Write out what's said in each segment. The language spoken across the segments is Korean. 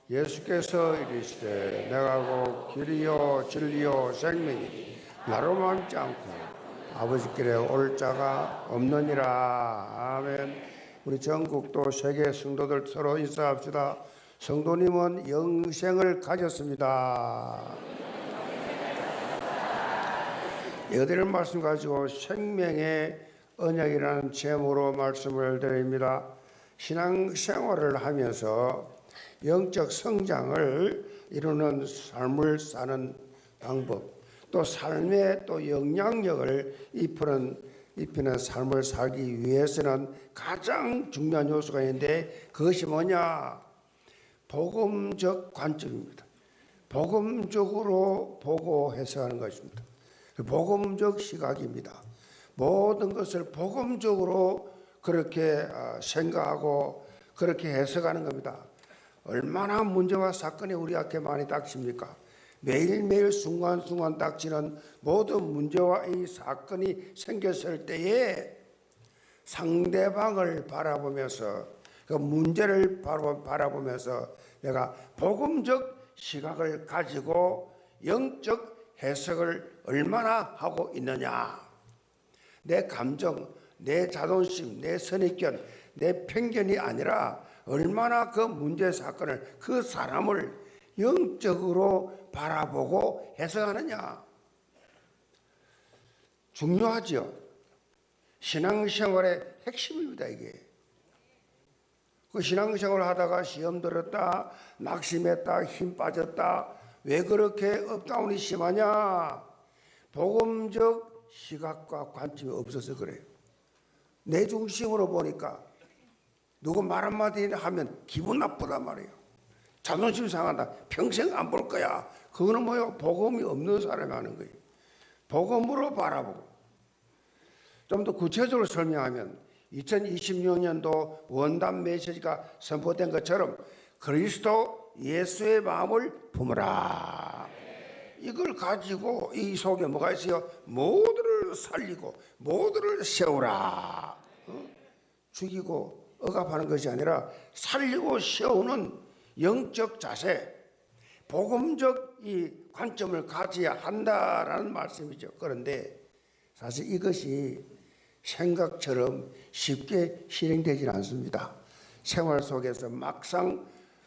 예수께서 이르시되 내가 곧 길이요 진리요 생명이니 나로 맘지 않고 아버지께로 올 자가 없느니라. 아멘. 우리 전국도 세계 성도들 서로 인사합시다. 성도님은 영생을 가졌습니다. 여덟 말씀 가지고 생명의 언약이라는 제목으로 말씀을 드립니다. 신앙생활을 하면서 영적 성장을 이루는 삶을 사는 방법, 또 삶의 또 영향력을 입히는 삶을 살기 위해서는 가장 중요한 요소가 있는데 그것이 뭐냐? 복음적 관점입니다. 복음적으로 보고 해석하는 것입니다. 복음적 시각입니다. 모든 것을 복음적으로 그렇게 생각하고 그렇게 해석하는 겁니다. 얼마나 문제와 사건이 우리 앞에 많이 닥칩니까? 매일매일 순간순간 닥치는 모든 문제와 이 사건이 생겼을 때에 상대방을 바라보면서 그 문제를 바라보면서 내가 복음적 시각을 가지고 영적 해석을 얼마나 하고 있느냐. 내 감정, 내 자존심, 내 선입견, 내 편견이 아니라 얼마나 그 문제 사건을, 그 사람을 영적으로 바라보고 해석하느냐. 중요하죠. 신앙생활의 핵심입니다, 이게. 그 신앙생활을 하다가 시험 들었다, 낙심했다, 힘 빠졌다. 왜 그렇게 업다운이 심하냐? 복음적 시각과 관점이 없어서 그래요. 내 중심으로 보니까 누구 말 한마디 하면 기분 나쁘단 말이에요. 자존심 상한다. 평생 안 볼 거야. 그거는 뭐예요? 복음이 없는 사람이 하는 거예요. 복음으로 바라보고. 좀 더 구체적으로 설명하면 2026년도 원단 메시지가 선포된 것처럼 그리스도 예수의 마음을 품으라. 이걸 가지고 이 속에 뭐가 있어요? 모두를 살리고 모두를 세우라. 죽이고 억압하는 것이 아니라 살리고 세우는 영적 자세, 복음적 이 관점을 가져야 한다라는 말씀이죠. 그런데 사실 이것이 생각처럼 쉽게 실행되지 않습니다. 생활 속에서 막상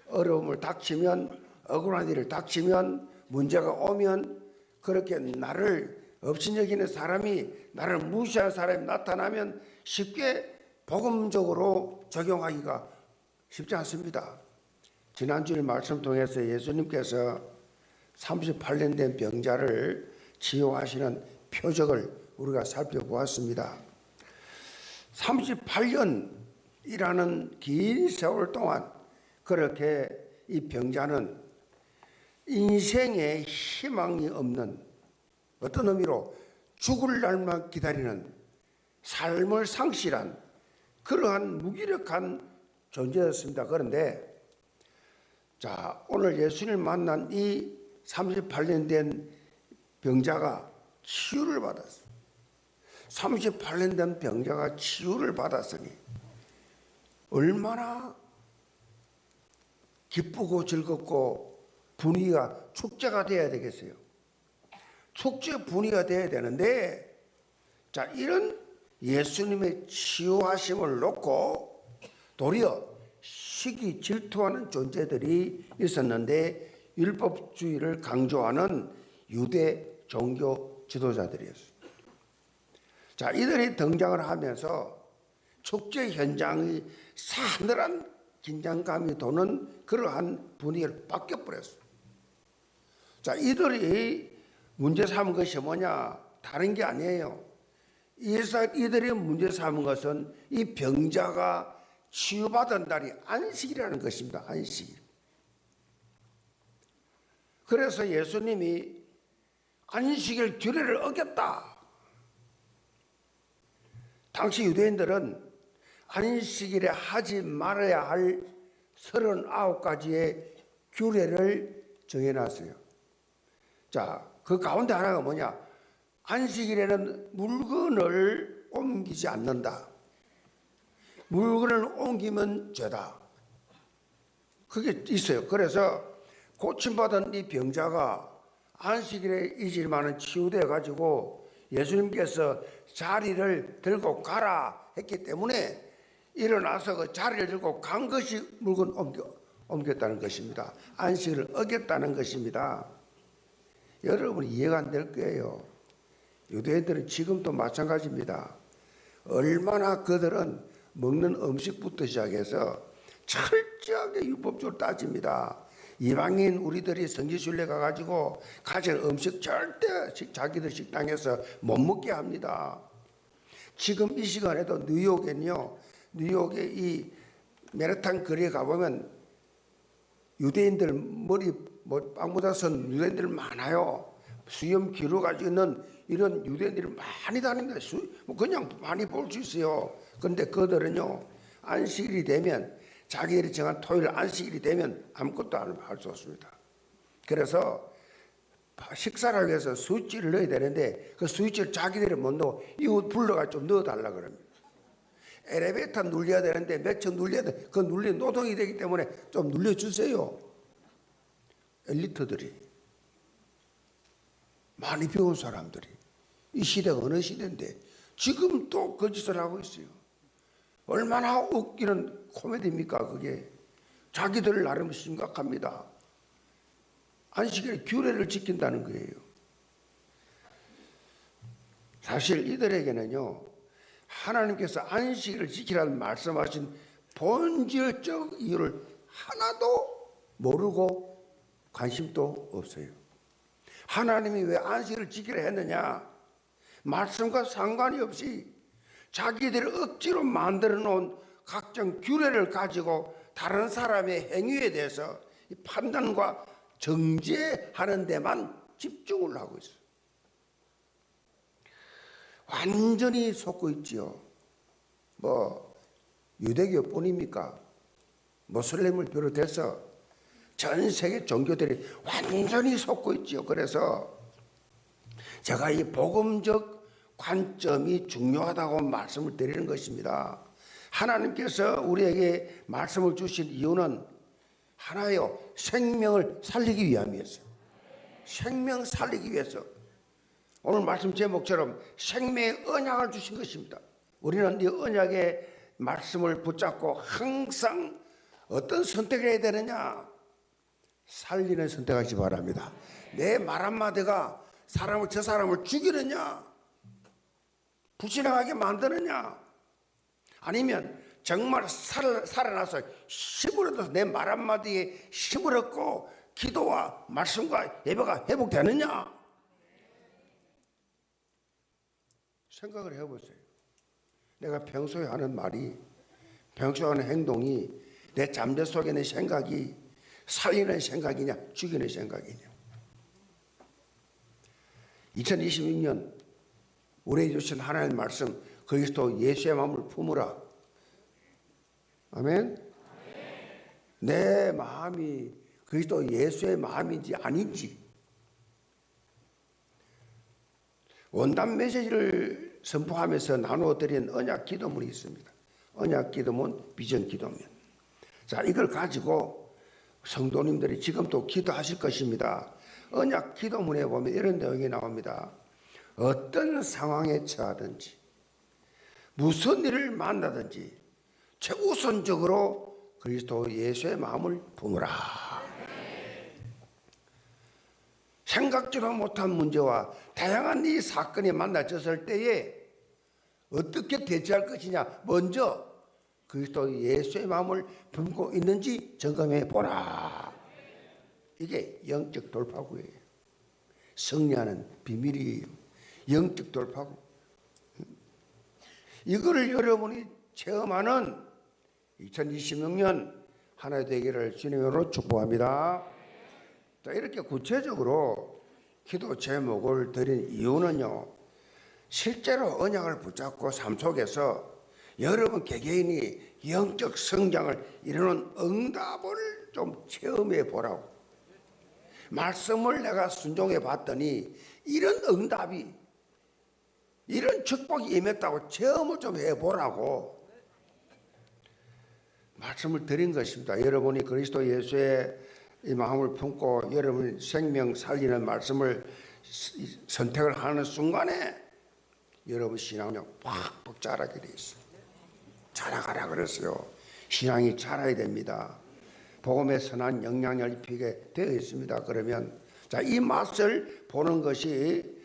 어려움을 닥치면, 억울한 일을 닥치면, 문제가 오면, 그렇게 나를 업신여기는 사람이, 나를 무시하는 사람이 나타나면 쉽게 복음적으로 적용하기가 쉽지 않습니다. 지난주에 말씀 통해서 예수님께서 38년 된 병자를 치유하시는 표적을 우리가 살펴보았습니다. 38년이라는 긴 세월 동안 그렇게 이 병자는 인생에 희망이 없는, 어떤 의미로 죽을 날만 기다리는 삶을 상실한 그러한 무기력한 존재였습니다. 그런데 자, 오늘 예수님을 만난 이 38년 된 병자가 치유를 받았어요. 38년 된 병자가 치유를 받았으니 얼마나 기쁘고 즐겁고 분위기가 축제가 돼야 되겠어요. 축제 분위기가 돼야 되는데, 자, 이런 예수님의 치유하심을 놓고 도리어 시기 질투하는 존재들이 있었는데, 율법주의를 강조하는 유대 종교 지도자들이었어요. 자, 이들이 등장을 하면서 축제 현장의 싸늘한 긴장감이 도는 그러한 분위기를 바뀌어버렸어요. 자, 이들이 문제 삼은 것이 뭐냐? 다른 게 아니에요. 이들이 문제 삼은 것은 이 병자가 치유받은 날이 안식이라는 것입니다. 안식. 그래서 예수님이 안식일 규례를 어겼다. 당시 유대인들은 안식일에 하지 말아야 할 39가지의 규례를 정해놨어요. 자, 그 가운데 하나가 뭐냐? 안식일에는 물건을 옮기지 않는다. 물건을 옮기면 죄다. 그게 있어요. 그래서 고침받은 이 병자가 안식일에 이질만은 치유되어 가지고 예수님께서 자리를 들고 가라 했기 때문에 일어나서 그 자리를 들고 간 것이 물건 옮겼다는 것입니다. 안식을 어겼다는 것입니다. 여러분 이해가 안 될 거예요. 유대인들은 지금도 마찬가지입니다. 얼마나 그들은 먹는 음식부터 시작해서 철저하게 율법적으로 따집니다. 이방인 우리들이 성지순례 가가지고 가진 음식 절대 자기들 식당에서 못 먹게 합니다. 지금 이 시간에도 뉴욕의 이 맨하탄 거리에 가보면 유대인들 머리 빵 묻어선 유대인들 많아요. 수염 길어 가지고 있는 이런 유대인들이 많이 다닙니다. 그냥 많이 볼 수 있어요. 그런데 그들은요 안식일이 되면 자기들이 정한 토요일 안식일이 되면 아무것도 할 수 없습니다. 그래서 식사를 하기 위해서 스위치를 넣어야 되는데 그 스위치를 자기들이 못 넣어 이거 불러가 좀 넣어달라 그럽니다. 엘리베이터 눌려야 되는데 몇 층 눌려야 돼. 그 눌리는 노동이 되기 때문에 좀 눌려주세요. 엘리트들이 많이 배운 사람들이 이 시대가 어느 시대인데 지금 또 그 짓을 하고 있어요. 얼마나 웃기는 코미디입니까 그게. 자기들 나름 심각합니다. 안식일에 규례를 지킨다는 거예요. 사실 이들에게는요 하나님께서 안식일을 지키라는 말씀하신 본질적 이유를 하나도 모르고 관심도 없어요. 하나님이 왜 안식일을 지키라 했느냐? 말씀과 상관이 없이 자기들이 억지로 만들어 놓은 각종 규례를 가지고 다른 사람의 행위에 대해서 판단과 정죄하는 데만 집중을 하고 있어요. 완전히 속고 있지요. 유대교뿐입니까? 모슬렘을 비롯해서 전 세계 종교들이 완전히 속고 있지요. 그래서 제가 이 복음적 관점이 중요하다고 말씀을 드리는 것입니다. 하나님께서 우리에게 말씀을 주신 이유는 하나예요. 생명을 살리기 위함이었어요. 생명 살리기 위해서. 오늘 말씀 제목처럼 생명의 언약을 주신 것입니다. 우리는 이 언약의 말씀을 붙잡고 항상 어떤 선택을 해야 되느냐? 살리는 선택하시 바랍니다. 내 말 한마디가 저 사람을 죽이느냐? 불신앙하게 만드느냐? 아니면 정말 살아나서 힘을 얻어서 내 말 한마디에 힘을 얻고 기도와 말씀과 예배가 회복되느냐? 생각을 해보세요. 내가 평소에 하는 말이, 평소에 하는 행동이 내 잠재 속에 내 생각이 살리는 생각이냐 죽이는 생각이냐. 2026년 우리에게 주신 하나님의 말씀, 그리스도 예수의 마음을 품으라. 아멘. 내 마음이 그리스도 예수의 마음인지 아닌지. 원단 메시지를 선포하면서 나누어드린 언약 기도문이 있습니다. 언약 기도문, 비전 기도문. 자, 이걸 가지고 성도님들이 지금도 기도하실 것입니다. 언약 기도문에 보면 이런 내용이 나옵니다. 어떤 상황에 처하든지 무슨 일을 만나든지 최우선적으로 그리스도 예수의 마음을 품으라. 생각지도 못한 문제와 다양한 이 사건이 만나졌을 때에 어떻게 대처할 것이냐. 먼저 그리스도 예수의 마음을 품고 있는지 점검해 보라. 이게 영적 돌파구예요. 승리하는 비밀이에요. 영적 돌파구. 이거를 여러분이 체험하는 2026년 하나 되기를 주님으로 축복합니다. 자, 이렇게 구체적으로 기도 제목을 드린 이유는요, 실제로 언약을 붙잡고 삶 속에서 여러분 개개인이 영적 성장을 이루는 응답을 좀 체험해 보라고. 말씀을 내가 순종해 봤더니 이런 응답이, 이런 축복이 임했다고 체험을 좀 해보라고. 말씀을 드린 것입니다. 여러분이 그리스도 예수의 이 마음을 품고 여러분 생명 살리는 말씀을 선택을 하는 순간에 여러분 신앙력 팍팍 자라게 돼 있어요. 자라가라 그랬어요. 신앙이 자라야 됩니다. 복음에 선한 영향을 입히게 되어 있습니다. 그러면 자, 이 맛을 보는 것이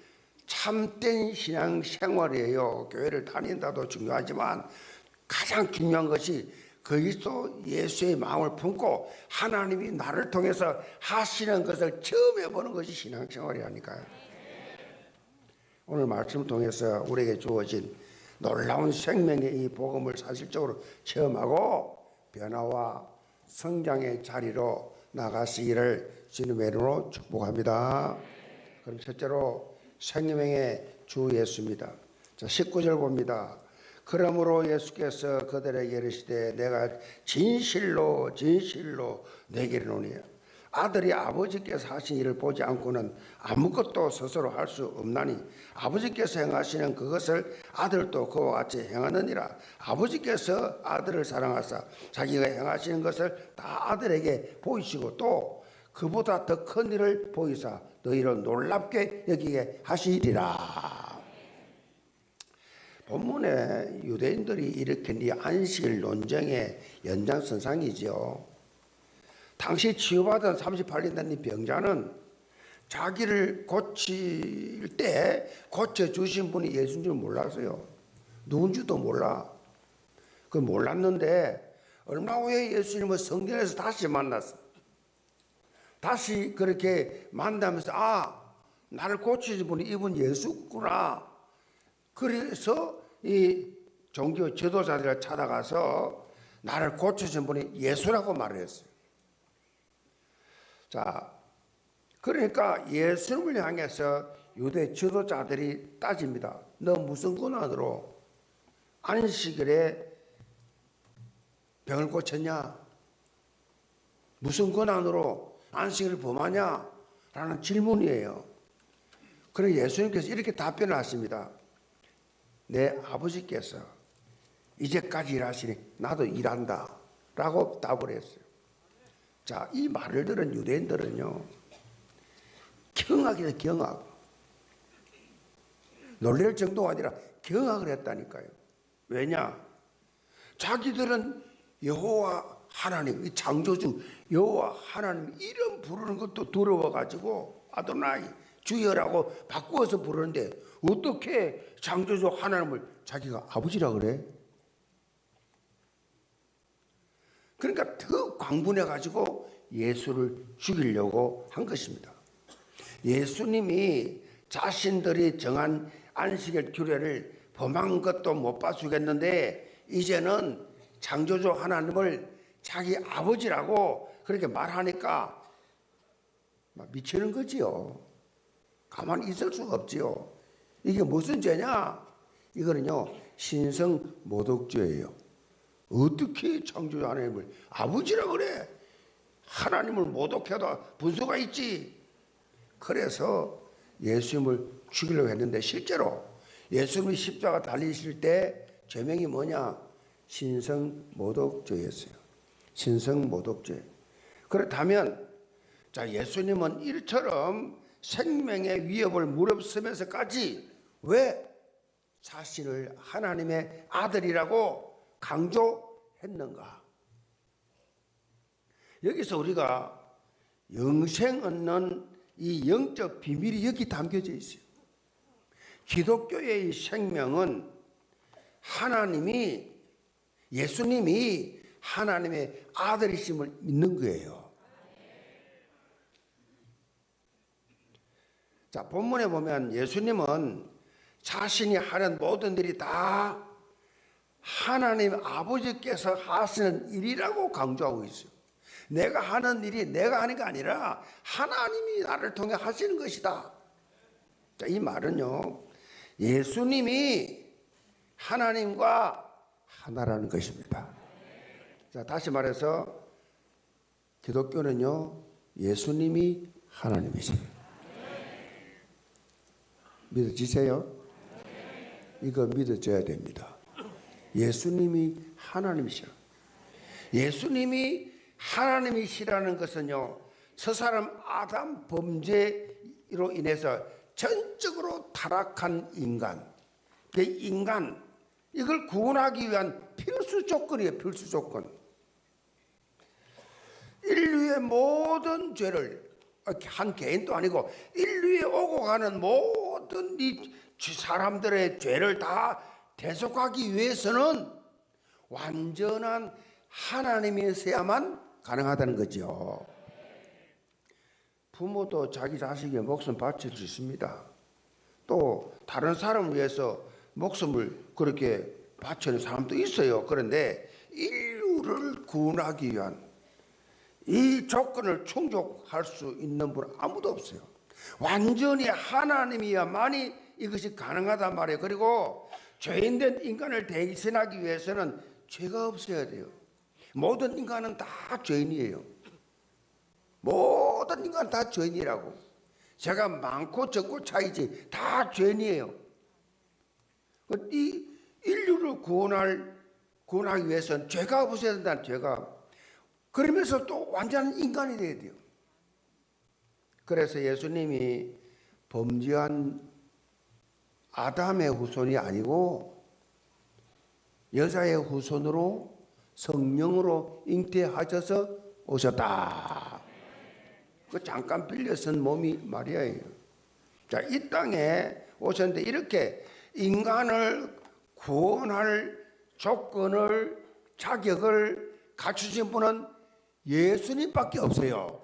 참된 신앙 생활이에요. 교회를 다닌다도 중요하지만 가장 중요한 것이 그리스도 예수의 마음을 품고 하나님이 나를 통해서 하시는 것을 처음 해보는 것이 신앙 생활이라니까요. 오늘 말씀을 통해서 우리에게 주어진 놀라운 생명의 이 복음을 사실적으로 체험하고 변화와 성장의 자리로 나가시기를 주님의 이름으로 축복합니다. 그럼 첫째로 생명의 주 예수입니다. 자, 19절 봅니다. 그러므로 예수께서 그들에게 이르시되 내가 진실로 내게 이르노니 아들이 아버지께서 하신 일을 보지 않고는 아무것도 스스로 할 수 없나니 아버지께서 행하시는 그것을 아들도 그와 같이 행하느니라. 아버지께서 아들을 사랑하사 자기가 행하시는 것을 다 아들에게 보이시고 또 그보다 더 큰 일을 보이사 너희를 놀랍게 여기게 하시리라. 본문에 유대인들이 일으킨 이 안식일 논쟁의 연장선상이죠. 당시 치유받은 38년 된 이 병자는 자기를 고칠 때 고쳐주신 분이 예수인 줄 몰랐어요. 누군지도 몰라. 그 몰랐는데 얼마 후에 예수님을 성전에서 다시 만났어. 다시 그렇게 만나면서 나를 고치신 분이 이분 예수구나. 그래서 이 종교 지도자들을 찾아가서 나를 고쳐준 분이 예수라고 말을 했어요. 자, 그러니까 예수님을 향해서 유대 지도자들이 따집니다. 너 무슨 권한으로 안식일에 병을 고쳤냐? 무슨 권한으로 안식일을 범하냐? 라는 질문이에요. 그래서 예수님께서 이렇게 답변을 하십니다. 내 아버지께서 이제까지 일하시니 나도 일한다 라고 답을 했어요. 자, 이 말을 들은 유대인들은요 경악이에요. 경악. 놀랄 정도가 아니라 경악을 했다니까요. 왜냐? 자기들은 여호와 하나님, 이 창조주 여호와 하나님 이름 부르는 것도 두려워가지고 아도나이 주여라고 바꾸어서 부르는데 어떻게 창조주 하나님을 자기가 아버지라 그래? 그러니까 더 광분해가지고 예수를 죽이려고 한 것입니다. 예수님이 자신들이 정한 안식일 규례를 범한 것도 못 봐주겠는데 이제는 창조주 하나님을 자기 아버지라고 그렇게 말하니까 미치는 거지요. 가만히 있을 수가 없지요. 이게 무슨 죄냐? 이거는요 신성 모독죄예요. 어떻게 창조주 하나님을 아버지라 그래? 하나님을 모독해도 분수가 있지. 그래서 예수님을 죽이려고 했는데 실제로 예수님이 십자가 달리실 때 죄명이 뭐냐? 신성모독죄였어요. 신성모독죄. 그렇다면 자, 예수님은 이처럼 생명의 위협을 무릅쓰면서까지 왜 자신을 하나님의 아들이라고 강조했는가? 여기서 우리가 영생 얻는 이 영적 비밀이 여기 담겨져 있어요. 기독교의 생명은 예수님이 하나님의 아들이심을 믿는 거예요. 자, 본문에 보면 예수님은 자신이 하는 모든 일이 다 하나님 아버지께서 하시는 일이라고 강조하고 있어요. 내가 하는 일이 내가 하는 게 아니라 하나님이 나를 통해 하시는 것이다. 자, 이 말은요 예수님이 하나님과 하나라는 것입니다. 자, 다시 말해서 기독교는요 예수님이 하나님이세요. 믿어지세요? 이거 믿어져야 됩니다. 예수님이 하나님이셔. 예수님이 하나님이시라는 것은요, 저 사람 아담 범죄로 인해서 전적으로 타락한 인간, 그 인간, 이걸 구원하기 위한 필수 조건이에요. 필수 조건. 인류의 모든 죄를, 한 개인도 아니고 인류에 오고 가는 모든 이 사람들의 죄를 다 대속하기 위해서는 완전한 하나님이셔야만 가능하다는 거죠. 부모도 자기 자식의 목숨 바칠 수 있습니다. 또 다른 사람을 위해서 목숨을 그렇게 바치는 사람도 있어요. 그런데 인류를 구원하기 위한 이 조건을 충족할 수 있는 분은 아무도 없어요. 완전히 하나님이야만이 이것이 가능하단 말이에요. 그리고 죄인된 인간을 대신하기 위해서는 죄가 없어야 돼요. 모든 인간은 다 죄인이에요. 모든 인간은 다 죄인이라고. 죄가 많고 적고 차이지 다 죄인이에요. 이 인류를 구원하기 위해서는 죄가 없어야 된다는 죄가. 그러면서 또 완전한 인간이 되어야 돼요. 그래서 예수님이 범죄한 아담의 후손이 아니고 여자의 후손으로 성령으로 잉태하셔서 오셨다. 그 잠깐 빌려 쓴 몸이 마리아예요. 자, 이 땅에 오셨는데 이렇게 인간을 구원할 조건을, 자격을 갖추신 분은 예수님밖에 없어요.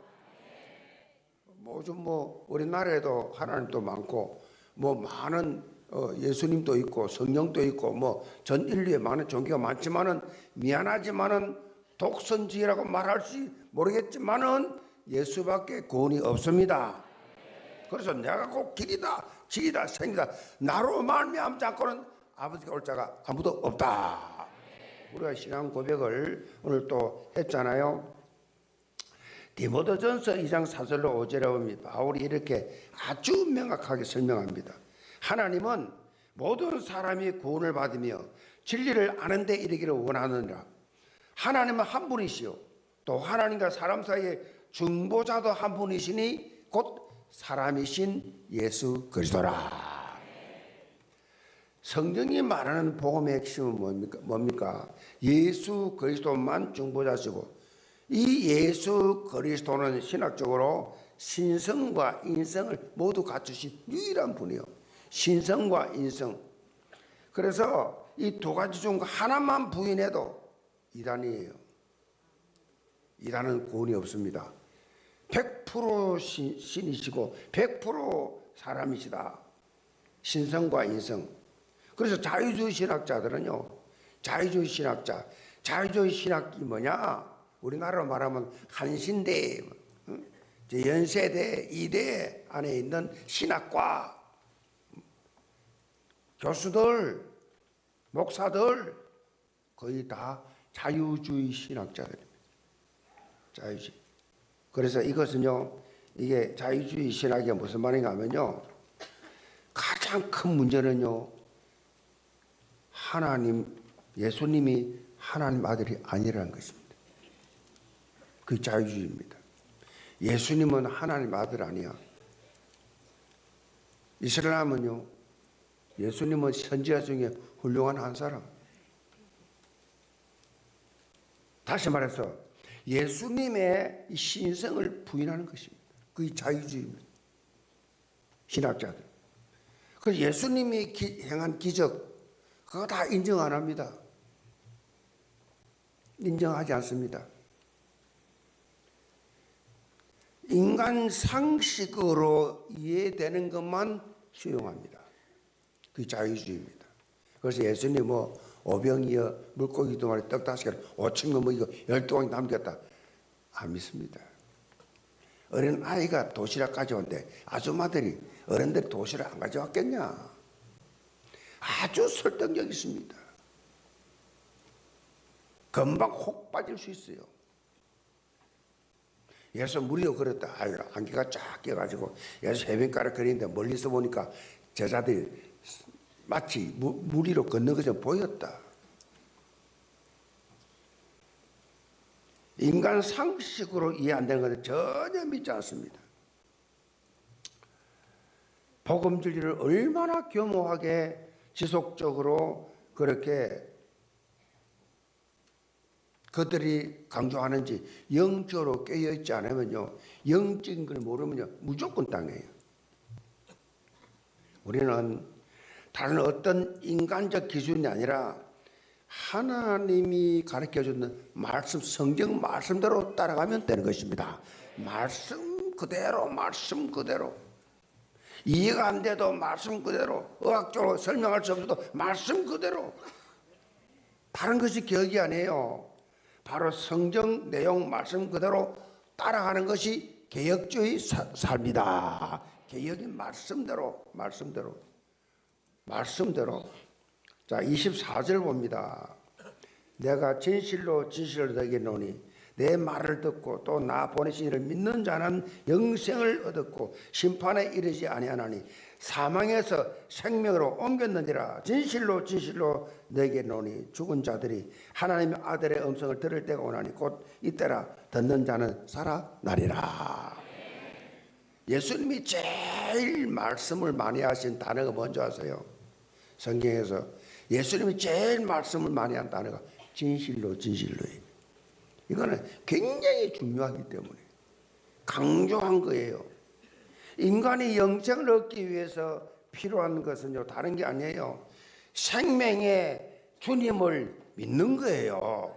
우리나라에도 하나님도 많고 많은 예수님도 있고 성령도 있고 전 인류에 많은 종교가 많지만은 미안하지만은 독선지라고 말할지 모르겠지만은 예수밖에 구원이 없습니다. 그래서 내가 꼭 길이다, 진리다, 생이다, 나로 말미암지 않고는 아버지가 올 자가 아무도 없다. 우리가 신앙 고백을 오늘 또 했잖아요. 디모데전서 2장 4절로 5절에 보면 바울이 이렇게 아주 명확하게 설명합니다. 하나님은 모든 사람이 구원을 받으며 진리를 아는 데 이르기를 원하느니라. 하나님은 한 분이시요 또 하나님과 사람 사이의 중보자도 한 분이시니 곧 사람이신 예수 그리스도라. 성경이 말하는 복음의 핵심은 뭡니까? 예수 그리스도만 중보자시고 이 예수 그리스도는 신학적으로 신성과 인성을 모두 갖추신 유일한 분이에요. 신성과 인성. 그래서 이 두 가지 중 하나만 부인해도 이단이에요. 이단은 구원이 없습니다. 100% 신이시고 100% 사람이시다. 신성과 인성. 그래서 자유주의 신학자들은요, 자유주의 신학이 뭐냐? 우리나라로 말하면 한신대, 연세대, 이대 안에 있는 신학과 교수들, 목사들 거의 다 자유주의 신학자들입니다. 자유주의. 그래서 이것은요, 이게 자유주의 신학이 무슨 말인가 하면요, 가장 큰 문제는요, 예수님이 하나님 아들이 아니라는 것입니다. 그 자유주의입니다. 예수님은 하나님 아들 아니야. 이슬람은요, 예수님은 선지자 중에 훌륭한 한 사람. 다시 말해서 예수님의 신성을 부인하는 것입니다. 그게 자유주의입니다. 신학자들. 그래서 예수님이 행한 기적 그거 다 인정 안 합니다. 인정하지 않습니다. 인간 상식으로 이해되는 것만 수용합니다. 그게 자유주의입니다. 그래서 예수님 오병이어 물고기 2마리 떡 5개를 5천 거 이거 12왕이 남겼다. 안 믿습니다. 어린 아이가 도시락 가져온대. 아줌마들이 어른들이 도시락 안 가져왔겠냐. 아주 설득력 있습니다. 금방 혹 빠질 수 있어요. 예수 무리도 그랬다. 아유, 안개가 쫙 껴가지고 예수 해변가를 그리는데 멀리서 보니까 제자들이 마치 무리로 걷는 것처럼 보였다. 인간 상식으로 이해 안 되는 것은 전혀 믿지 않습니다. 복음 진리를 얼마나 교묘하게 지속적으로 그렇게 그들이 강조하는지 영적으로 깨어있지 않으면요, 영적인 걸 모르면요 무조건 땅이에요. 우리는 다른 어떤 인간적 기준이 아니라 하나님이 가르쳐주는 말씀, 성경 말씀대로 따라가면 되는 것입니다. 말씀 그대로, 말씀 그대로. 이해가 안 돼도 말씀 그대로, 의학적으로 설명할 수 없어도 말씀 그대로. 다른 것이 개혁이 아니에요. 바로 성경 내용 말씀 그대로 따라가는 것이 개혁주의 삶이다. 개혁인 말씀대로. 자, 24절 봅니다. 내가 진실로 너에게 노니 내 말을 듣고 또 나 보내신 이를 믿는 자는 영생을 얻었고 심판에 이르지 아니하나니 사망에서 생명으로 옮겼느니라. 진실로 너에게 노니 죽은 자들이 하나님의 아들의 음성을 들을 때가 오나니 곧 이때라. 듣는 자는 살아나리라. 예수님이 제일 말씀을 많이 하신 단어가 뭔지 아세요? 성경에서 예수님이 제일 말씀을 많이 한 단어가 진실로예요. 이거는 굉장히 중요하기 때문에 강조한 거예요. 인간이 영생을 얻기 위해서 필요한 것은요 다른 게 아니에요. 생명의 주님을 믿는 거예요.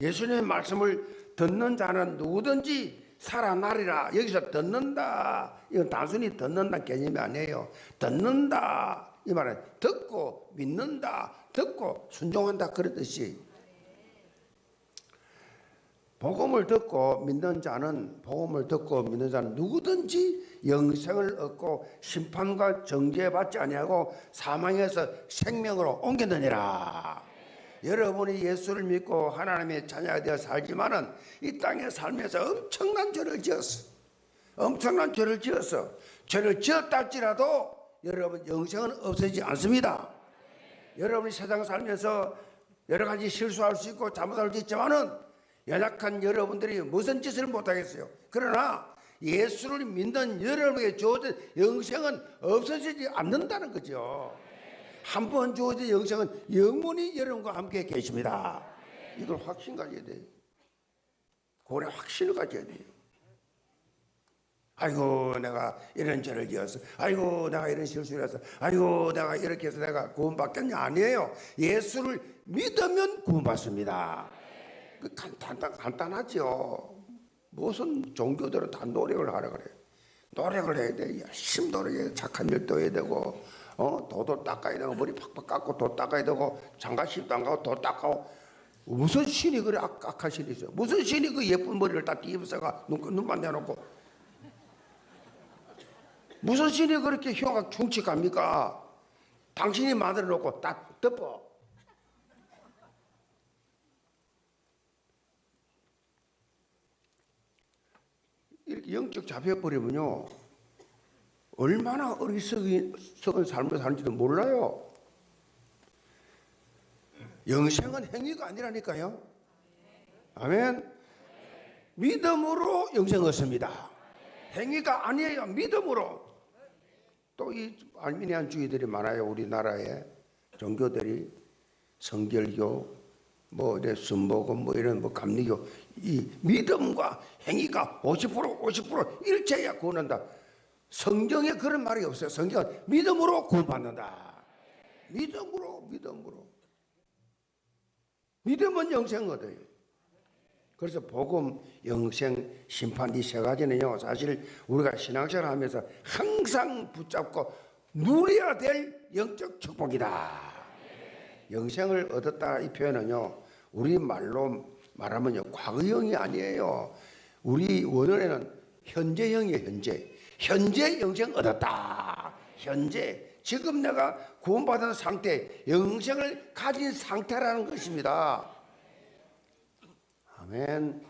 예수님의 말씀을 듣는 자는 누구든지 살아나리라. 여기서 듣는다, 이건 단순히 듣는다 개념이 아니에요. 듣는다 이 말은 듣고 믿는다, 듣고 순종한다 그런 뜻이. 복음을 듣고 믿는 자는 누구든지 영생을 얻고 심판과 정죄받지 아니하고 사망에서 생명으로 옮겼느니라. 여러분이 예수를 믿고 하나님의 자녀가 되어 살지만은 이 땅에 살면서 엄청난 죄를 지었어. 죄를 지었다 할지라도 여러분 영생은 없어지지 않습니다. 여러분이 세상 살면서 여러 가지 실수할 수 있고 잘못할 수 있지만은 연약한 여러분들이 무슨 짓을 못하겠어요. 그러나 예수를 믿는 여러분에게 주어진 영생은 없어지지 않는다는 거죠. 한 번 주어진 영생은 영원히 여러분과 함께 계십니다. 이걸 확신 가져야 돼요. 고래 확신을 가져야 돼요. 아이고 내가 이런 죄를 지었어. 아이고 내가 이런 실수를 했어. 아이고 내가 이렇게 해서 내가 구원받겠냐. 아니에요. 예수를 믿으면 구원받습니다. 간단하죠. 무슨 종교들은 다 노력을 하라 그래요. 노력을 해야 돼. 열심히 노력해야 돼. 착한 일도 해야 되고 도도 닦아야 되고 머리 팍팍 깎고 도 닦아야 되고 장가십도 안 가고 도 닦고. 무슨 신이 그래 악한 신이 있어요. 무슨 신이 그 예쁜 머리를 다 뒤집어서가 눈만 내놓고 무슨 신이 그렇게 혀가 충치갑니까? 당신이 만들어 놓고 다 덮어. 이렇게 영적 잡혀버리면요 얼마나 어리석은 삶을 사는지도 몰라요. 영생은 행위가 아니라니까요. 아멘. 믿음으로 영생 얻습니다. 행위가 아니에요. 믿음으로. 또 이 알미니안주의들이 많아요. 우리나라에 종교들이 성결교 뭐 이래 순복음 뭐 이런 뭐 감리교. 이 믿음과 행위가 50% 일체야 구원한다. 성경에 그런 말이 없어요. 성경은 믿음으로 구원받는다. 믿음은 영생 얻어요. 그래서 복음, 영생, 심판 이 세 가지는요 사실 우리가 신앙생활 하면서 항상 붙잡고 누려야 될 영적 축복이다. 영생을 얻었다 이 표현은요 우리 말로 말하면요 과거형이 아니에요. 우리 원어에는 현재형이에요. 현재 영생 얻었다. 현재 지금 내가 구원받은 상태, 영생을 가진 상태라는 것입니다. 아멘.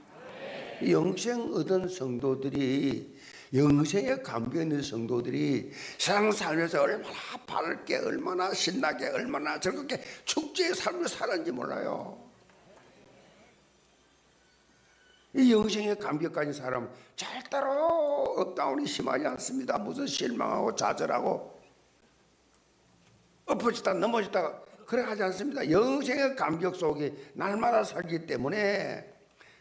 영생 얻은 성도들이, 영생에 감겨 있는 성도들이 세상 살면서 얼마나 밝게, 얼마나 신나게, 얼마나 즐겁게 축제의 삶을 살았는지 몰라요. 이 영생의 감격 가진 사람은 절대로 업다운이 심하지 않습니다. 무슨 실망하고 좌절하고 엎어지다 넘어지다가 그래 하지 않습니다. 영생의 감격 속에 날마다 살기 때문에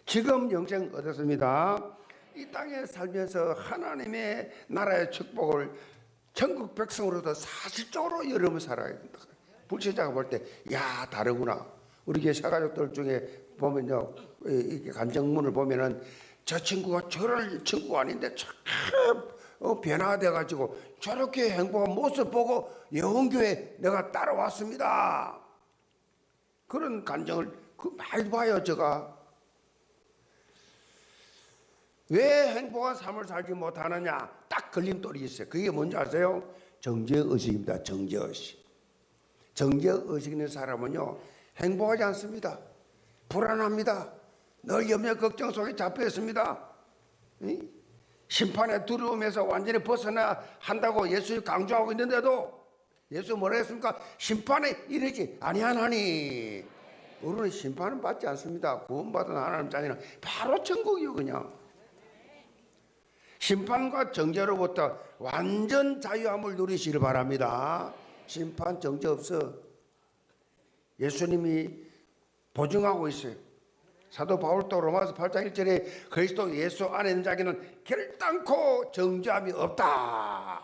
지금 영생 얻었습니다. 이 땅에 살면서 하나님의 나라의 축복을 전국 백성으로도 사실적으로 여러분 살아야 된다. 불신자가 볼 때 야 다르구나. 우리 교회 사가족들 중에 보면요, 이렇게 감정문을 보면은 저 친구가 저럴 친구가 아닌데 참 변화돼 가지고 저렇게 행복한 모습 보고 영혼교회 내가 따라왔습니다. 그런 감정을 많이 봐요. 제가 왜 행복한 삶을 살지 못하느냐, 딱 걸림돌이 있어요. 그게 뭔지 아세요? 정죄의식입니다. 정죄의식. 정죄의식 있는 사람은요 행복하지 않습니다. 불안합니다. 늘 염려 걱정 속에 잡혀 있습니다. 심판의 두려움에서 완전히 벗어나 한다고 예수님 강조하고 있는데도 예수 뭐라 했습니까? 심판에 이르지 아니하나니. 우리는 심판은 받지 않습니다. 구원받은 하나님 자녀는 바로 천국이요. 그냥 심판과 정죄로부터 완전 자유함을 누리시길 바랍니다. 심판 정죄 없어. 예수님이 보증하고 있어요. 사도 바울도 로마서 8장 1절에 그리스도 예수 안에 있는 자에게는 결단코 정죄함이 없다.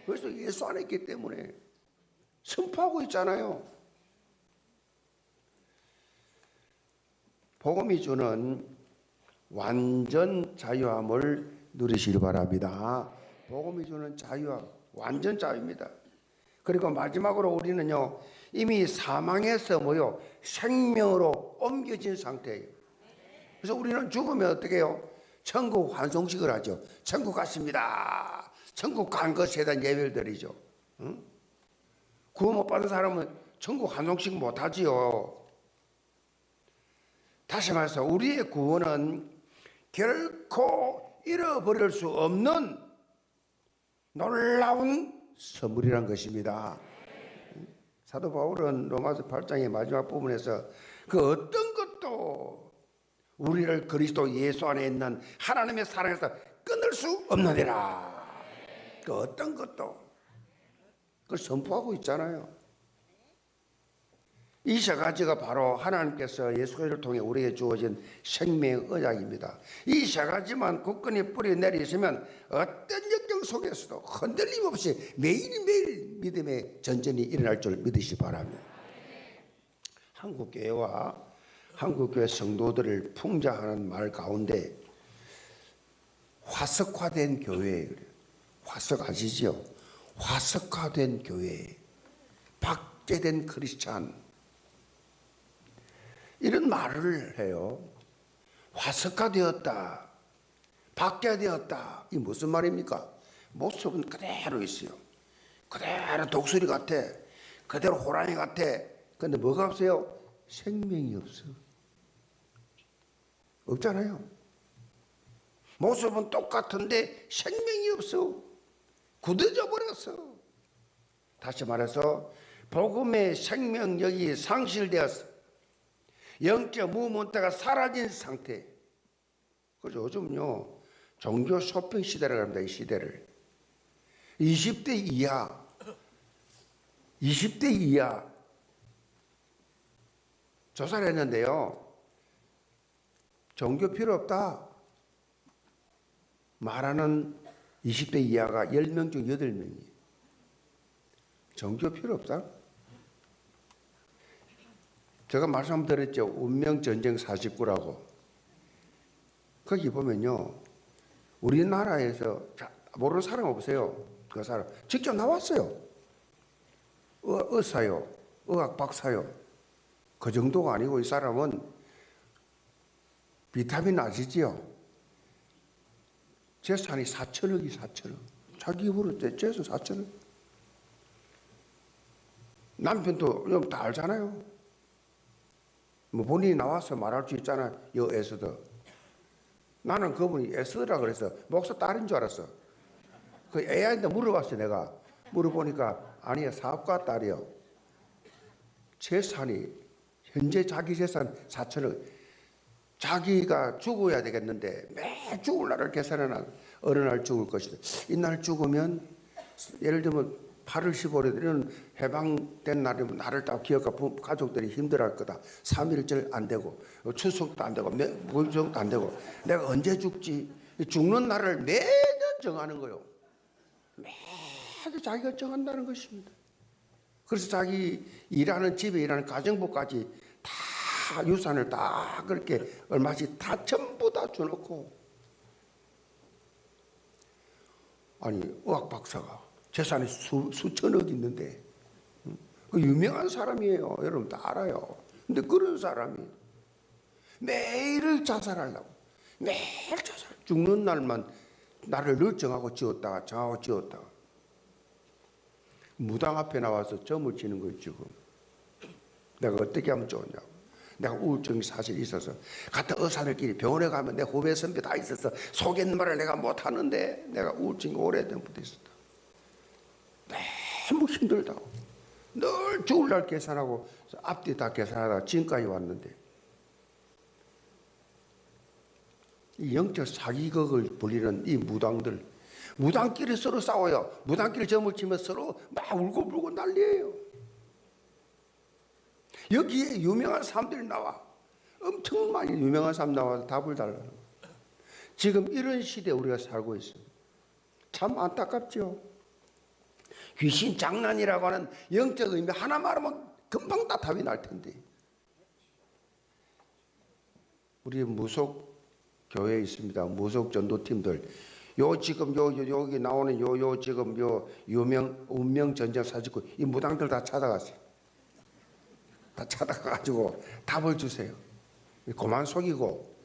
그래서 예수 안에 있기 때문에 선포하고 있잖아요. 복음이 주는 완전 자유함을 누리시길 바랍니다. 복음이 주는 자유함, 완전 자유입니다. 그리고 마지막으로 우리는요 이미 사망에서 뭐요 생명으로 옮겨진 상태예요. 그래서 우리는 죽으면 어떻게 해요? 천국 환송식을 하죠. 천국 갔습니다. 천국 간 것에 대한 예별들이죠. 응? 구원 못 받은 사람은 천국 환송식 못 하지요. 다시 말해서 우리의 구원은 결코 잃어버릴 수 없는 놀라운 선물이란 것입니다. 사도 바울은 로마서 8장의 마지막 부분에서 그 어떤 것도 우리를 그리스도 예수 안에 있는 하나님의 사랑에서 끊을 수 없느니라. 그 어떤 것도 그걸 선포하고 있잖아요. 이 세 가지가 바로 하나님께서 예수 그리스도를 통해 우리에게 주어진 생명의 언약입니다. 이 세 가지만 굳건히 뿌리 내리시면 어떤 역경 속에서도 흔들림 없이 매일매일 믿음의 전쟁이 일어날 줄 믿으시기 바랍니다. 한국교회와 한국교회 성도들을 풍자하는 말 가운데 화석화된 교회, 화석 아시죠? 화석화된 교회, 박제된 크리스찬, 이런 말을 해요. 화석화되었다, 박제되었다. 이 무슨 말입니까? 모습은 그대로 있어요. 그대로 독수리 같아, 그대로 호랑이 같아. 근데 뭐가 없어요? 생명이 없어. 없잖아요. 모습은 똑같은데 생명이 없어. 굳어져 버렸어. 다시 말해서 복음의 생명력이 상실되었어. 영적 무문태가 사라진 상태. 그래서 요즘요 종교 쇼핑 시대라고 합니다. 이 시대를 20대 이하 조사를 했는데요, 종교 필요 없다 말하는 20대 이하가 10명 중 8명이에요. 종교 필요 없다. 제가 말씀드렸죠. 운명전쟁 49라고. 거기 보면요, 우리나라에서 모르는 사람 없어요. 그 사람 직접 나왔어요. 의사요, 의학 박사요. 그 정도가 아니고 이 사람은 비타민 아시지요? 재산이 4천억이 4천억. 자기 입으로 재산 4천억. 남편도 다 알잖아요. 뭐 본인이 나와서 말할 수 있잖아. 여 에스더. 나는 그분이 에스더라 그래서 목사 딸인 줄 알았어. 그 AI한테 물어봤어. 내가 물어보니까 아니야, 사업가 딸이요. 재산이 현재 자기 재산 4천억. 자기가 죽어야 되겠는데 매 죽을 날을 계산해놔. 어느 날 죽을 것이다. 이날 죽으면 예를 들면 8월 15일 이런 해방된 날이면 나를 딱 기억하고 가족들이 힘들어할 거다. 3.1절 안 되고 추석도 안 되고 물정도 안 되고 내가 언제 죽지? 죽는 날을 매년 정하는 거요. 매년 자기가 정한다는 것입니다. 그래서 자기 일하는 집에 일하는 가정부까지 다 유산을 다 그렇게 얼마씩 다 전부 다 줘놓고, 아니 의학 박사가 재산이 수천억 있는데 그 유명한 사람이에요. 여러분 다 알아요. 근데 그런 사람이 매일을 자살하려고 매일 자살, 죽는 날만 나를 늘 정하고 지었다가 정하고 지었다가 무당 앞에 나와서 점을 치는 거예요. 지금 내가 어떻게 하면 좋냐고. 내가 우울증이 사실 있어서 같은 의사들끼리 병원에 가면 내 후배 선배 다 있어서 속이는 말을 내가 못하는데 내가 우울증이 오래전부터 있었다. 너무 힘들다고. 늘 죽을 날 계산하고 앞뒤 다 계산하다가 지금까지 왔는데, 이 영적 사기극을 벌이는 이 무당들, 무당끼리 서로 싸워요. 무당끼리 점을 치면 서로 막 울고불고 난리예요. 여기에 유명한 사람들이 나와. 엄청 많이 유명한 사람 나와서 답을 달라는 거예요. 지금 이런 시대에 우리가 살고 있습니다. 참 안타깝죠. 귀신 장난이라고 하는 영적 의미 하나 말하면 금방 다 답이 날 텐데, 우리 무속 교회에 있습니다. 무속 전도팀들. 지금 여기 나오는 지금 유명 운명 전쟁 사직구 이 무당들 다 찾아갔어요. 다 찾아가가지고 답을 주세요. 그만 속이고,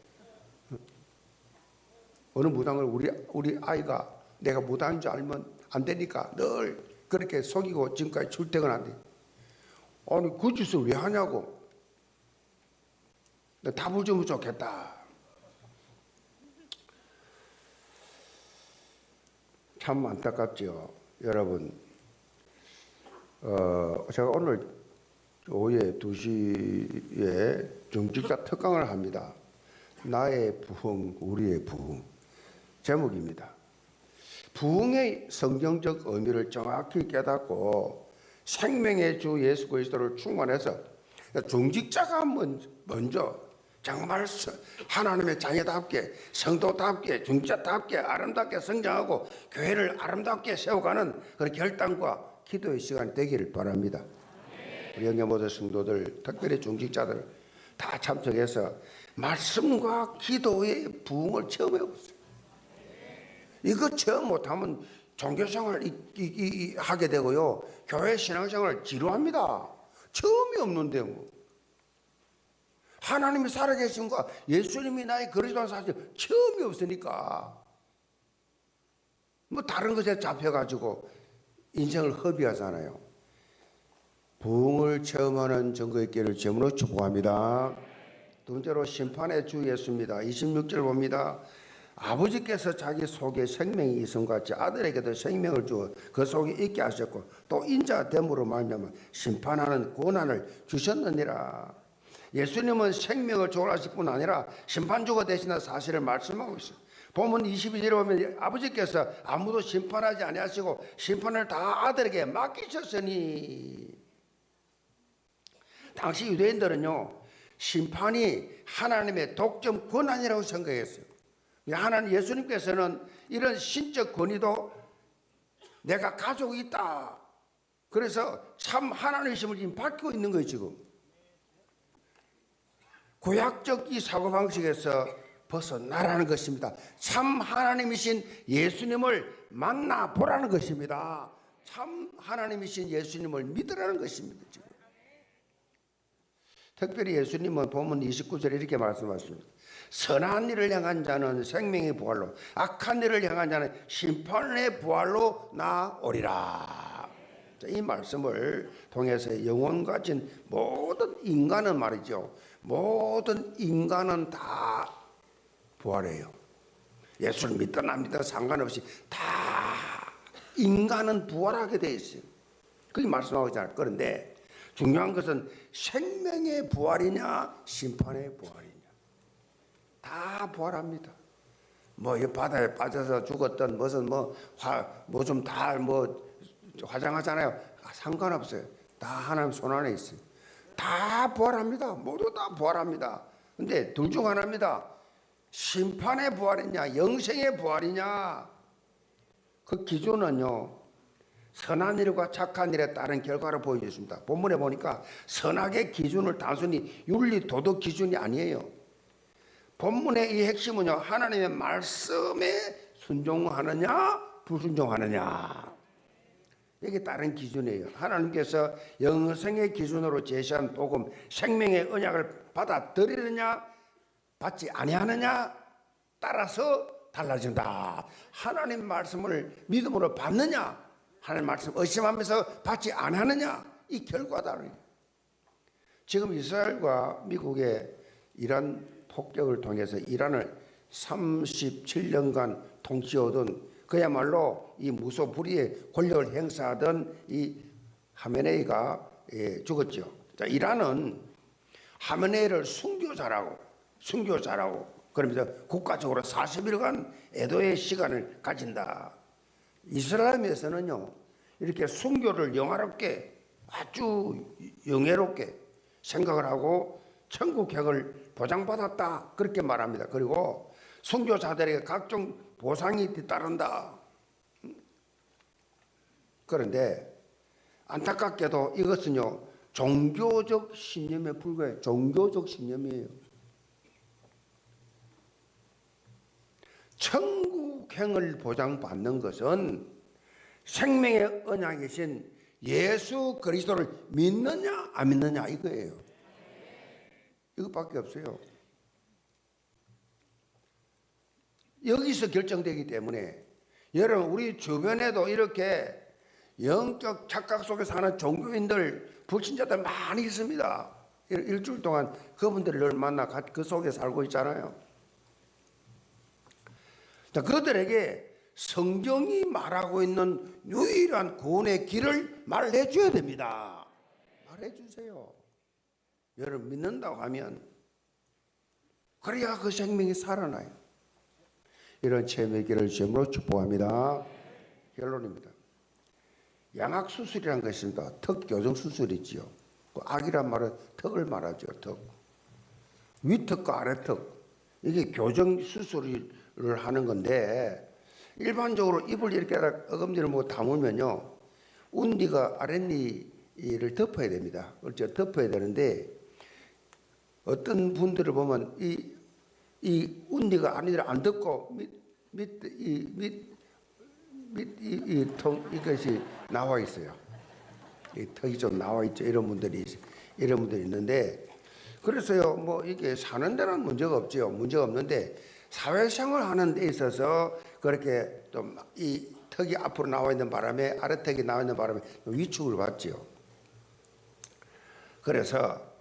어느 무당을 우리 아이가 내가 무당인 줄 알면 안 되니까 늘 그렇게 속이고 지금까지 출퇴근한대. 아니 그 짓을 왜 하냐고. 답을 주면 좋겠다. 참 안타깝죠. 여러분, 제가 오늘 오후에 2시에 중직자 특강을 합니다. 나의 부흥, 우리의 부흥. 제목입니다. 부흥의 성경적 의미를 정확히 깨닫고 생명의 주 예수 그리스도를 충만해서 중직자가 먼저 정말 하나님의 자녀답게, 성도답게, 중직자답게 아름답게 성장하고 교회를 아름답게 세워가는 그런 결단과 기도의 시간이 되기를 바랍니다. 우리 영계 모든 성도들, 특별히 중직자들 다 참석해서 말씀과 기도의 부흥을 체험해보세요. 이거 체험 못하면 종교생활 하게 되고요, 교회 신앙생활 지루합니다. 처음이 없는데 뭐. 하나님이 살아계심과 예수님이 나의 그리스도인 사실 처음이 없으니까 뭐 다른 것에 잡혀가지고 인생을 허비하잖아요. 부흥을 체험하는 증거의 길을 제물로 축복합니다. 두 번째로 심판의 주 예수입니다. 26절 봅니다. 아버지께서 자기 속에 생명이 있음같이 아들에게도 생명을 주어 그 속에 있게 하셨고 또 인자가 됨으로 말미암아 심판하는 권한을 주셨느니라. 예수님은 생명을 주관하실 뿐 아니라 심판주가 되시는 사실을 말씀하고 있어요. 보면 22절에 보면 아버지께서 아무도 심판하지 아니하시고 심판을 다 아들에게 맡기셨으니, 당시 유대인들은요 심판이 하나님의 독점 권한이라고 생각했어요. 하나님 예수님께서는 이런 신적 권위도 내가 가지고 있다. 그래서 참 하나님이심을 지금 밝히고 있는 거예요. 지금 구약적 이 사고방식에서 벗어나라는 것입니다. 참 하나님이신 예수님을 만나보라는 것입니다. 참 하나님이신 예수님을 믿으라는 것입니다. 지금 특별히 예수님은 본문 29절에 이렇게 말씀하십니다. 선한 일을 향한 자는 생명의 부활로, 악한 일을 향한 자는 심판의 부활로 나오리라. 이 말씀을 통해서 영혼 가진 모든 인간은 말이죠, 모든 인간은 다 부활해요. 예수를 믿든 안 믿든 상관없이 다 인간은 부활하게 돼 있어요. 그게 말씀하고 있잖아요. 그런데 중요한 것은 생명의 부활이냐 심판의 부활이냐. 다 부활합니다. 뭐 이 바다에 빠져서 죽었던 무슨 뭐 좀 다 뭐 화장하잖아요. 상관없어요. 다 하나님 손 안에 있어요. 다 부활합니다. 모두 다 부활합니다. 근데 둘 중 하나입니다. 심판의 부활이냐 영생의 부활이냐, 그 기준은요 선한 일과 착한 일에 따른 결과를 보여줬습니다. 본문에 보니까 선악의 기준을 단순히 윤리 도덕 기준이 아니에요. 본문의 이 핵심은요, 하나님의 말씀에 순종하느냐 불순종하느냐, 이게 다른 기준이에요. 하나님께서 영생의 기준으로 제시한 복음, 생명의 언약을 받아들이느냐 받지 아니하느냐 따라서 달라진다. 하나님 말씀을 믿음으로 받느냐, 하나님 말씀 의심하면서 받지 아니하느냐, 이 결과다. 지금 이스라엘과 미국의 이란 폭격을 통해서 이란을 37년간 통치하던, 그야말로 이 무소불위의 권력을 행사하던 이 하메네이가 죽었죠. 자, 이란은 하메네이를 순교자라고 그러면서 국가적으로 40일간 애도의 시간을 가진다. 이슬람에서는요, 이렇게 순교를 영화롭게 아주 영예롭게 생각을 하고 천국행을 보장받았다, 그렇게 말합니다. 그리고 순교자들에게 각종 보상이 뒤따른다. 그런데 안타깝게도 이것은요 종교적 신념에 불과해요. 종교적 신념이에요. 천국행을 보장받는 것은 생명의 언약이신 예수 그리스도를 믿느냐 안 믿느냐 이거예요. 이것밖에 없어요. 여기서 결정되기 때문에 여러분, 우리 주변에도 이렇게 영적 착각 속에 사는 종교인들, 불신자들 많이 있습니다. 일주일 동안 그분들을 늘 만나 그 속에 살고 있잖아요. 자, 그들에게 성경이 말하고 있는 유일한 구원의 길을 말해 줘야 됩니다. 말해 주세요. 여러분, 믿는다고 하면 그래야 그 생명이 살아나요. 이런 체험의 길을 주님으로 축복합니다. 결론입니다. 양악수술이라는 것이 있습니다. 턱교정수술이지요. 그 악이란 말은 턱을 말하죠. 턱. 위턱과 아래턱. 이게 교정수술을 하는 건데, 일반적으로 입을 이렇게 어금니를 뭐 다물면요, 운니가 아랫니를 덮어야 됩니다. 그렇죠. 덮어야 되는데, 어떤 분들을 보면 이 운니가 아니라 안 덮고 이것이 나와 있어요. 이 턱이 좀 나와 있죠. 이런 분들이 있는데, 그래서요, 뭐 이게 사는 데는 문제가 없죠. 문제가 없는데 사회생활 하는 데 있어서 그렇게 좀 이 턱이 앞으로 나와 있는 바람에, 아래턱이 나와 있는 바람에 위축을 받죠. 그래서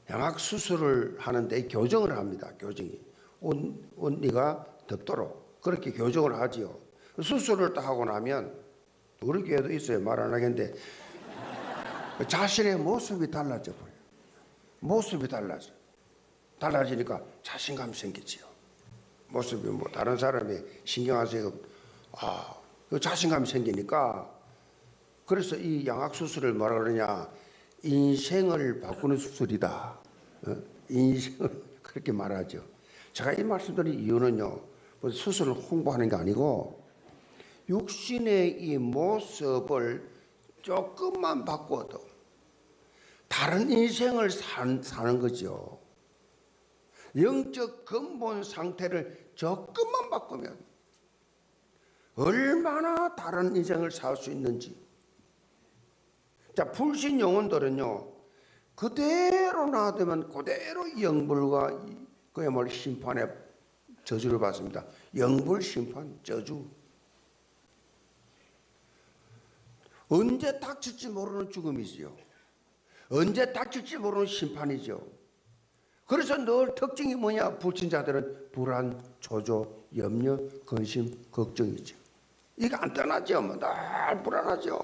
양악 수술을 하는데 교정을 합니다. 교정이 운니가 덮도록 그렇게 교정을 하지요. 수술을 딱 하고 나면, 우리 교회도 있어요. 말 안 하겠는데 자신의 모습이 달라져 버려요. 모습이 달라지니까 자신감이 생기지요. 모습이 뭐 다른 사람이 신경 안 쓰고 자신감이 생기니까, 그래서 이 양악 수술을 뭐라 그러냐, 인생을 바꾸는 수술이다. 인생을 그렇게 말하죠. 제가 이 말씀드린 이유는요, 수술을 홍보하는 게 아니고 육신의 이 모습을 조금만 바꿔도 다른 인생을 사는 거죠. 영적 근본 상태를 조금만 바꾸면 얼마나 다른 인생을 살 수 있는지. 자, 불신 영혼들은요, 그대로 놔두면 그대로 영불과 그야말로 심판의 저주를 받습니다. 영불 심판, 저주. 언제 닥칠지 모르는 죽음이지요. 언제 닥칠지 모르는 심판이죠. 그래서 늘 특징이 뭐냐? 불신자들은 불안, 조조, 염려, 근심, 걱정이죠. 이게 안 떠나죠. 늘 불안하죠.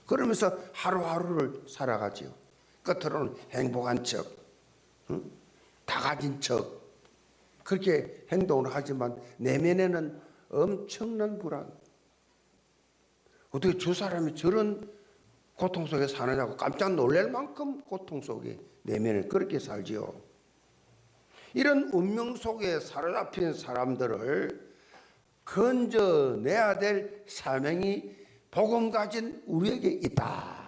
그러면서 하루하루를 살아가죠. 끝으로는 행복한 척, 다 가진 척, 그렇게 행동을 하지만 내면에는 엄청난 불안. 어떻게 저 사람이 저런 고통 속에 사느냐고 깜짝 놀랄 만큼 고통 속에 내면을 그렇게 살지요. 이런 운명 속에 사로잡힌 사람들을 건져내야 될 사명이 복음 가진 우리에게 있다.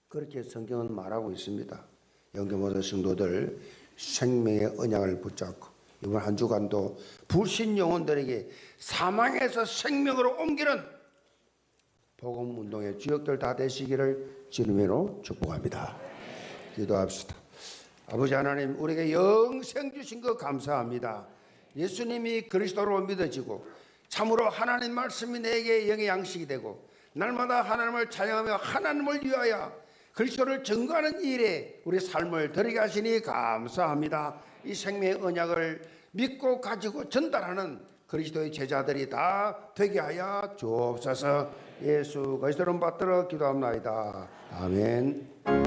그렇게 성경은 말하고 있습니다. 영계 모든 성도들 생명의 언약을 붙잡고 이번 한 주간도 불신 영혼들에게 사망에서 생명으로 옮기는 복음 운동의 주역들 다 되시기를 주님으로 축복합니다. 기도합시다. 아버지 하나님, 우리에게 영생 주신 것 감사합니다. 예수님이 그리스도로 믿어지고 참으로 하나님 말씀이 내게 영의 양식이 되고 날마다 하나님을 찬양하며 하나님을 위하여 그리스도를 증거하는 일에 우리 삶을 드리게 하시니 감사합니다. 이 생명의 언약을 믿고 가지고 전달하는 그리스도의 제자들이 다 되게 하여 주옵소서. 예수 그리스도를 받들어 기도합나이다. 아멘.